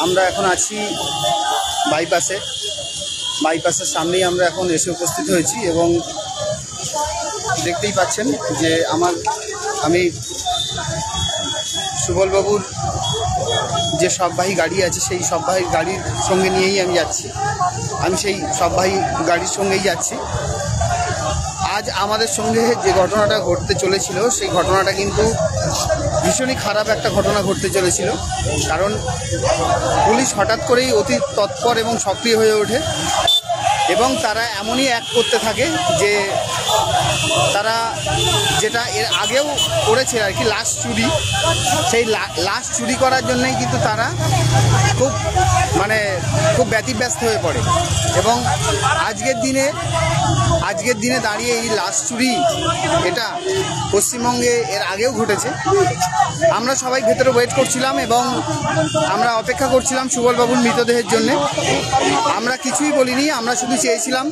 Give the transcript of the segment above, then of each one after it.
আমরা এখন আছি বাইপাসের সামনেই আমরা এখন এসে উপস্থিত হয়েছি এবং দেখতেই পাচ্ছেন যে আমি সুবলবাবুর যে সববাহী গাড়ি আছে সেই সববাহী গাড়ির সঙ্গে নিয়েই আমি যাচ্ছি। আমি সেই সববাহী গাড়ির সঙ্গেই যাচ্ছি। আজ আমাদের সঙ্গে যে ঘটনাটা ঘটতে চলেছিল সেই ঘটনাটা কিন্তু ভীষণই খারাপ একটা ঘটনা ঘটতে চলেছিল। কারণ পুলিশ হঠাৎ করেই অতি তৎপর এবং সক্রিয় হয়ে ওঠে এবং তারা এমনই অ্যাক্ট করতে থাকে যে তারা যেটা এর আগেও করেছে আর কি, লাশ চুরি, সেই লাশ চুরি করার জন্যই কিন্তু তারা খুব ব্যতিব্যস্ত হয়ে পড়ে এবং আজকের দিনে দাঁড়িয়ে এই লাশ চুরি এটা পশ্চিমবঙ্গে এর আগেও ঘটেছে। আমরা সবাই ভেতরে ওয়েট করছিলাম এবং আমরা অপেক্ষা করছিলাম সুবলবাবুর মৃতদেহের জন্যে। আমরা কিছুই বলিনি, আমরা শুধু চেয়েছিলাম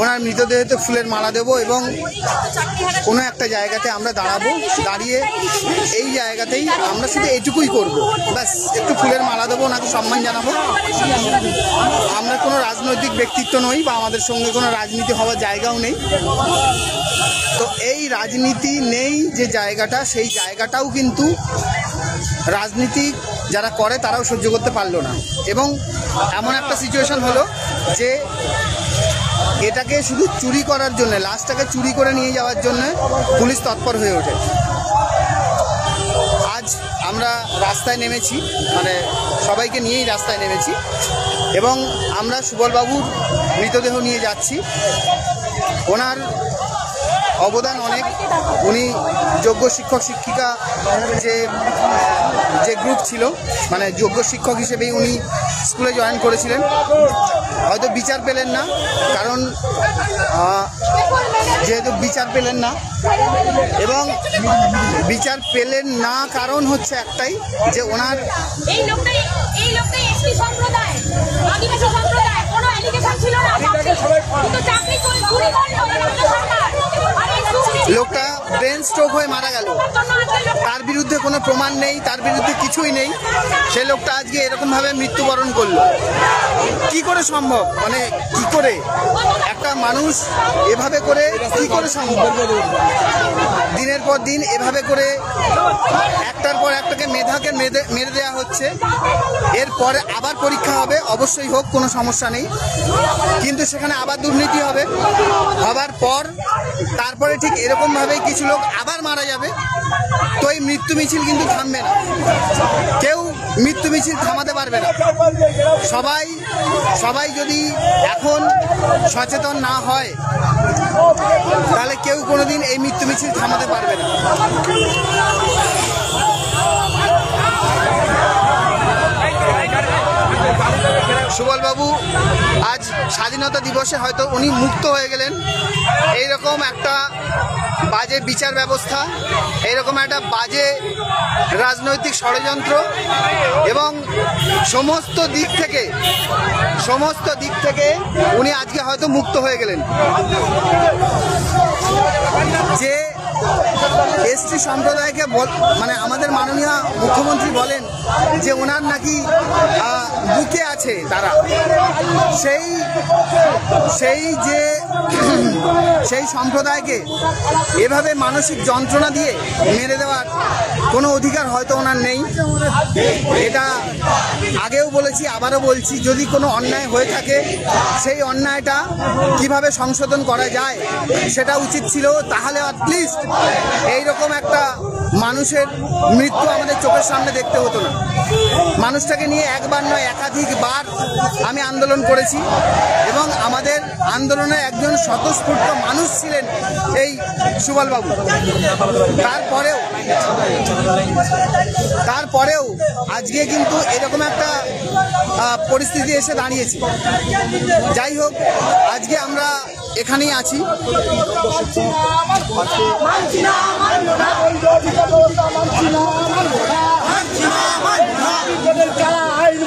ওনার মৃতদেহতে ফুলের মালা দেবো এবং কোনো একটা জায়গাতে আমরা দাঁড়িয়ে এই জায়গাতেই আমরা শুধু এইটুকুই করবো, ব্যাস একটু ফুলের মালা দেবো, ওনাকে সম্মান জানাবো। আমরা কোনো রাজনৈতিক ব্যক্তিত্ব নই বা আমাদের সঙ্গে কোনো রাজনীতি হওয়ার জায়গাও নেই। তো এই রাজনীতি নেই যে জায়গাটা, সেই জায়গাটাও কিন্তু রাজনীতি যারা করে তারাও সহ্য করতে পারলো না এবং এমন একটা সিচুয়েশন হলো যে এটাকে শুধু চুরি করার জন্য, লাশটাকে চুরি করে নিয়ে যাওয়ার জন্য পুলিশ তৎপর হয়ে ওঠে। আজ আমরা রাস্তায় নেমেছি, সবাইকে নিয়েই রাস্তায় নেমেছি এবং আমরা সুবলবাবুর মৃতদেহ নিয়ে যাচ্ছি। ওনার অবদান অনেক। উনি যোগ্য শিক্ষক শিক্ষিকা যে গ্রুপ ছিল, যোগ্য শিক্ষক হিসেবেই উনি স্কুলে জয়েন করেছিলেন। হয়তো বিচার পেলেন না, কারণ যেহেতু বিচার পেলেন না এবং বিচার পেলেন না কারণ হচ্ছে একটাই যে ওনার লোকটা ব্রেন স্ট্রোক হয়ে মারা গেল, তার বিরুদ্ধে কোনো প্রমাণ নেই, তার বিরুদ্ধে কিছুই নেই, সে লোকটা আজকে এরকমভাবে মৃত্যুবরণ করলো। কি করে সম্ভব? কি করে একটা মানুষ এভাবে করে, কি করে সম্ভব? দিনের পর দিন এভাবে করে একটার পর একটাকে মেধাকে মেরে দেওয়া হচ্ছে। এরপরে আবার পরীক্ষা হবে, অবশ্যই হোক, কোনো সমস্যা নেই, কিন্তু সেখানে আবার দুর্নীতি হবে। হবার পর তারপরে ঠিক এরকমভাবেই কিছু লোক আবার মারা যাবে। তো এই মৃত্যু মিছিল কিন্তু থামবে না, কেউ মৃত্যু মিছিল থামাতে পারবে না। সবাই যদি এখন সচেতন না হয় তাহলে কেউ কোনোদিন এই মৃত্যু মিছিল থামাতে পারবে না। সুবলবাবু আজ স্বাধীনতা দিবসে হয়তো উনি মুক্ত হয়ে গেলেন। এইরকম একটা বাজে বিচার ব্যবস্থা, এইরকম একটা বাজে রাজনৈতিক ষড়যন্ত্র এবং সমস্ত দিক থেকে উনি আজকে হয়তো মুক্ত হয়ে গেলেন। যে এসটি সম্প্রদায়কে আমাদের মাননীয় মুখ্যমন্ত্রী বলেন যে ওনার নাকি বুকে আছে তারা, সেই সম্প্রদায়কে এভাবে মানসিক যন্ত্রণা দিয়ে মেরে দেওয়ার কোনো অধিকার হয়তো ওনার নেই। এটা আগেও বলেছি, আবারও বলছি, যদি কোনো অন্যায় হয়ে থাকে সেই অন্যায়টা কিভাবে সংশোধন করা যায় সেটা উচিত ছিল। তাহলে অ্যাটলিস্ট এইরকম একটা মানুষের মৃত্যু আমাদের চোখের সামনে দেখতে হতো না। মানুষটাকে নিয়ে একবার নয় একাধিকবার আমি আন্দোলন করেছি এবং আমাদের আন্দোলনের একজন স্বতঃস্ফূর্ত মানুষ ছিলেন এই সুবলবাবু। তারপরেও আজকে কিন্তু এরকম একটা পরিস্থিতি এসে দাঁড়িয়েছে। যাই হোক, আজকে আমরা এখানেই আছি।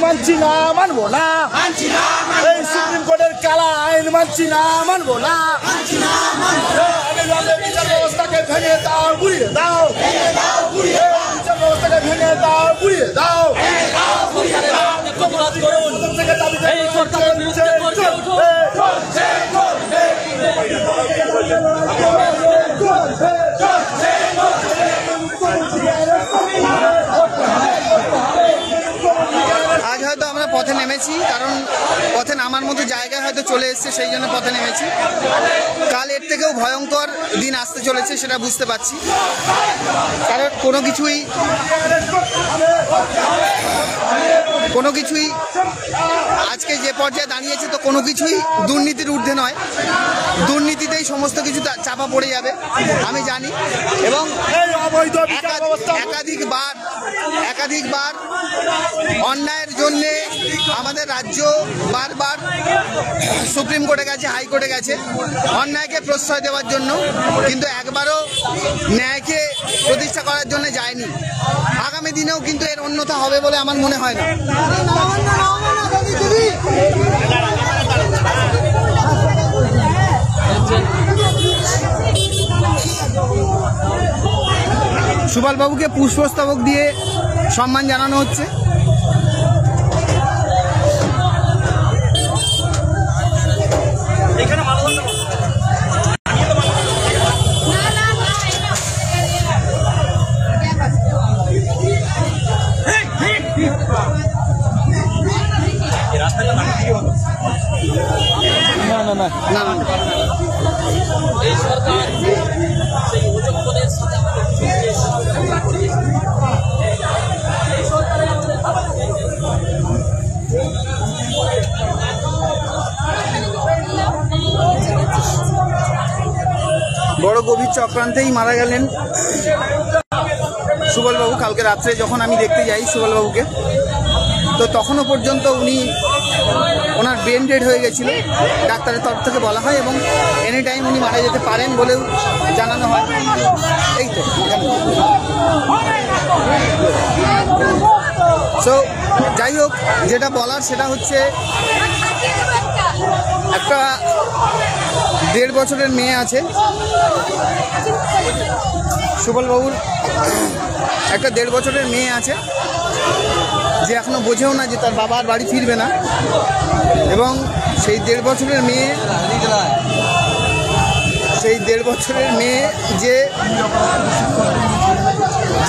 মানছি না, মানবো না, এই সুপ্রিম কোর্টের কালা আইন মানছি না, মানবো না। বিচার ব্যবস্থাকে ভেঙে দাও, গুড়িয়ে দাও, বিচার ব্যবস্থাকে ভেঙে দাও, গুড়িয়ে দাও। আজ হয়তো আমরা পথে নেমেছি, কারণ পথে নামার মতো জায়গায় হয়তো চলে এসছে, সেই জন্য পথে নেমেছি। কাল এর থেকেও ভয়ঙ্কর দিন আসতে চলেছে, সেটা বুঝতে পারছি। কারণ কোনো কিছুই আজকে যে পর্যায়ে দাঁড়িয়েছে, তো কোনো কিছুই দুর্নীতির ঊর্ধ্বে নয়। দুর্নীতিতেই সমস্ত কিছু চাপা পড়ে যাবে, আমি জানি। এবং একাধিকবার অন্যায়ের জন্যে আমাদের রাজ্য বারবার সুপ্রিম কোর্টে গেছে, হাইকোর্টে গেছে অন্যায়কে প্রশ্রয় দেওয়ার জন্য, কিন্তু একবারও ন্যায়কে প্রতিষ্ঠা করার জন্য যায়নি। আগামী দিনেও কিন্তু এর অন্যথা হবে বলে আমার মনে হয় না। সুবলবাবুকে পুষ্পস্তবক দিয়ে সম্মান জানানো হচ্ছে। বড় গভীর চক্রান্তেই মারা গেলেন সুবলবাবু। কালকে রাত্রে যখন আমি দেখতে যাই সুবলবাবুকে, তো তখনও পর্যন্ত ওনার ব্রেন ডেড হয়ে গেছিল, ডাক্তারের তরফ থেকে বলা হয়, এবং এনি টাইম উনি মারা যেতে পারেন বলেও জানানো হয়। এই তো সো যাই হোক, যেটা বলার সেটা হচ্ছে, একটা 1.5 বছরের মেয়ে আছে সুবলবাবুর, একটা 1.5 বছরের মেয়ে আছে, যে এখনো বোঝেও না যে তার বাবার বাড়ি ফিরবে না। এবং সেই 1.5 বছরের মেয়ে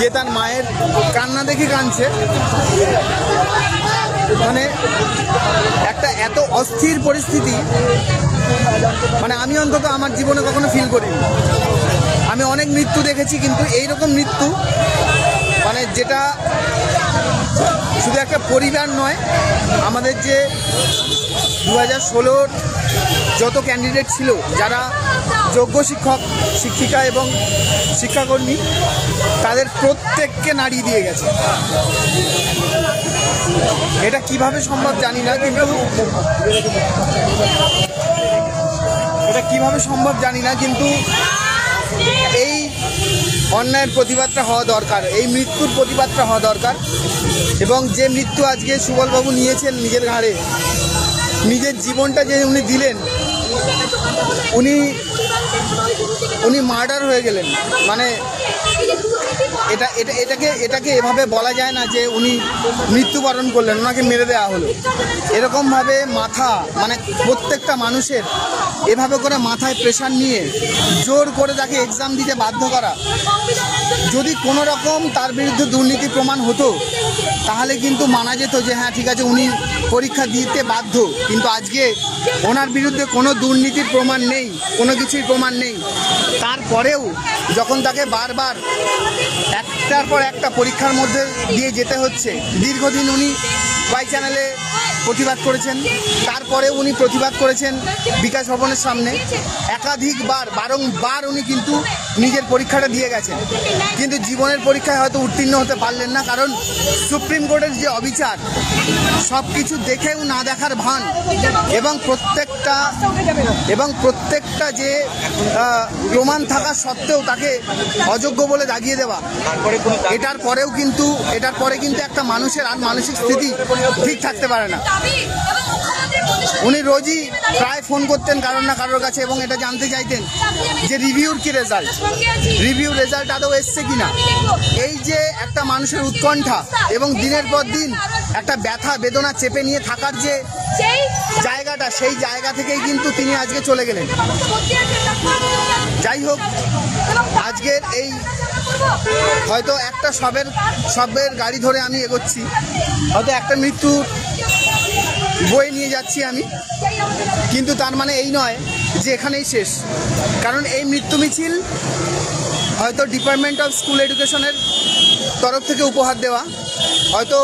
যে তার মায়ের কান্না দেখে কাঁদছে, মানে একটা এত অস্থির পরিস্থিতি, মানে আমি অন্তত আমার জীবনে কখনো ফিল করিনি। আমি অনেক মৃত্যু দেখেছি, কিন্তু এইরকম মৃত্যু, মানে যেটা শুধু একটা পরিবার নয়, আমাদের যে 2016 যত ক্যান্ডিডেট ছিল, যারা যোগ্য শিক্ষক, শিক্ষিকা এবং শিক্ষাকর্মী, তাদের প্রত্যেককে নাড়িয়ে দিয়ে গেছে। এটা কিভাবে সম্ভব জানি না, কিন্তু এই অন্যায়ের প্রতিবাদটা হওয়া দরকার, এই মৃত্যুর প্রতিবাদটা হওয়া দরকার। এবং যে মৃত্যু আজকে সুবলবাবু নিয়েছেন নিজের ঘাড়ে, নিজের জীবনটা যে উনি দিলেন, উনি মার্ডার হয়ে গেলেন। মানে এটাকে এভাবে বলা যায় না যে উনি মৃত্যুবরণ করলেন, ওনাকে মেরে দেওয়া হলো। এরকমভাবে মানে প্রত্যেকটা মানুষের এভাবে করে মাথায় প্রেশার নিয়ে জোর করে তাকে এক্সাম দিতে বাধ্য করা। যদি কোনো রকম তার বিরুদ্ধে দুর্নীতি প্রমাণ হতো, তাহলে কিন্তু মানা যেত যে হ্যাঁ ঠিক আছে, উনি পরীক্ষা দিতে বাধ্য। কিন্তু আজকে ওনার বিরুদ্ধে কোনো দুর্নীতির প্রমাণ নেই, কোনো কিছুই প্রমাণ নেই। তারপরেও যখন তাকে বারবার একটার পর একটা পরীক্ষার মধ্যে দিয়ে যেতে হচ্ছে, দীর্ঘদিন উনি ওয়াই চ্যানেলে প্রতিবাদ করেছেন, তারপরে উনি প্রতিবাদ করেছেন বিকাশ ভবনের সামনে, একাধিকবার বারংবার উনি কিন্তু নিজের পরীক্ষাটা দিয়ে গেছেন। কিন্তু জীবনের পরীক্ষায় হয়তো উত্তীর্ণ হতে পারলেন না, কারণ সুপ্রিম কোর্টের যে অবিচার, সব কিছু দেখেও না দেখার ভান, এবং প্রত্যেকটা যে প্রমাণ থাকা সত্ত্বেও তাকে অযোগ্য বলে দাগিয়ে দেওয়া, এটার পরে কিন্তু একটা মানুষের আর মানসিক স্থিতি ঠিক থাকতে পারে না। উনি রোজই প্রায় ফোন করতেন কারোর না কারোর কাছে, এবং এটা জানতে চাইতেন যে রিভিউর কি রেজাল্ট, রিভিউ রেজাল্ট আদৌ এসছে কিনা। এই যে একটা মানুষের উৎকণ্ঠা এবং দিনের পর দিন একটা ব্যথা বেদনা চেপে নিয়ে থাকার যে জায়গাটা, সেই জায়গা থেকেই কিন্তু তিনি আজকে চলে গেলেন। যাই হোক, আজকের এই হয়তো একটা সবের গাড়ি ধরে আমি এগোচ্ছি, হয়তো একটা মৃত্যু বয়ে নিয়ে যাচ্ছি আমি, কিন্তু তার মানে এই নয় যে এখানেই শেষ। কারণ এই মৃত্যু মিছিল হয়তো ডিপার্টমেন্ট অফ স্কুল এডুকেশনের তরফ থেকে উপহার দেওয়া, হয়তো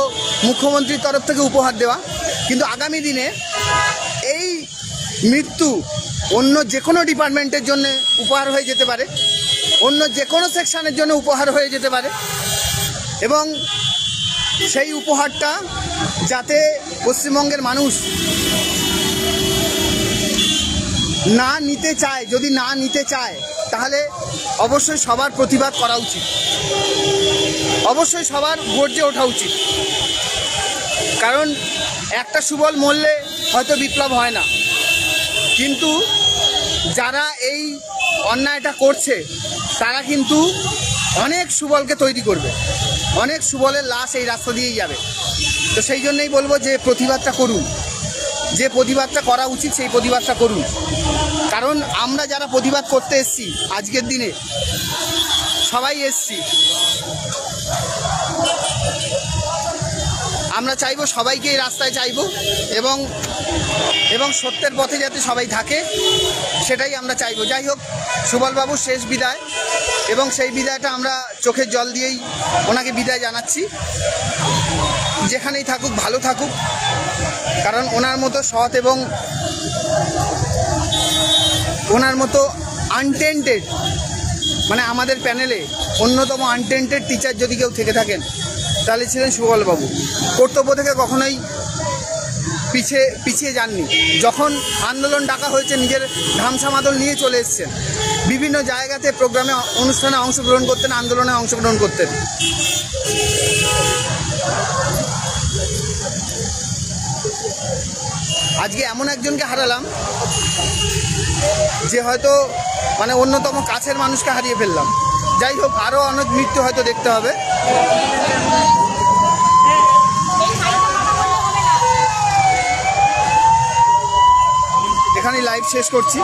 মুখ্যমন্ত্রীর তরফ থেকে উপহার দেওয়া, কিন্তু আগামী দিনে এই মৃত্যু অন্য যে কোনো ডিপার্টমেন্টের জন্য উপহার হয়ে যেতে পারে, অন্য যে কোনো সেকশনের জন্য উপহার হয়ে যেতে পারে, এবং সেই উপহারটা যাতে পশ্চিমবঙ্গের মানুষ না নিতে চায়, যদি না নিতে চায় তাহলে অবশ্যই সবার প্রতিবাদ করা উচিত, অবশ্যই সবার গর্জে ওঠা উচিত। কারণ একটা সুবল মরলে হয়তো বিপ্লব হয় না, কিন্তু যারা এই অন্যায়টা করছে তারা কিন্তু অনেক সুবলকে তৈরি করবে, অনেক সুবলের লাশ এই রাস্তা দিয়েই যাবে। তো সেই জন্যই বলবো যে প্রতিবাদটা করুন, যে প্রতিবাদটা করা উচিত সেই প্রতিবাদটা করুন। কারণ আমরা যারা প্রতিবাদ করতে এসছি আজকের দিনে সবাই এসছি, আমরা চাইবো সবাইকে এই রাস্তায় চাইবো, এবং সত্যের পথে যাতে সবাই থাকে সেটাই আমরা চাইবো। যাই হোক, সুবলবাবুর শেষ বিদায়, এবং সেই বিদায়টা আমরা চোখের জল দিয়েই ওনাকে বিদায় জানাচ্ছি। যেখানেই থাকুক ভালো থাকুক, কারণ ওনার মতো সৎ এবং ওনার মতো আনটেন্টেড, মানে আমাদের প্যানেলে অন্যতম আনটেন্টেড টিচার যদি কেউ থেকে থাকেন তাহলে ছিলেন সুবলবাবু। কর্তব্য থেকে কখনোই পিছিয়ে যাননি। যখন আন্দোলন ডাকা হয়েছে নিজের ধামসা মাদল নিয়ে চলে এসেছেন, বিভিন্ন জায়গাতে প্রোগ্রামে অনুষ্ঠানে অংশগ্রহণ করতেন, আন্দোলনে অংশগ্রহণ করতেন। আজকে এমন একজনকে হারালাম যে হয়তো মানে অন্যতম কাছের মানুষকে হারিয়ে ফেললাম। যাই হোক, আরও অনেক মৃত্যু হয়তো দেখতে হবে। এখানেই লাইভ শেষ করছি।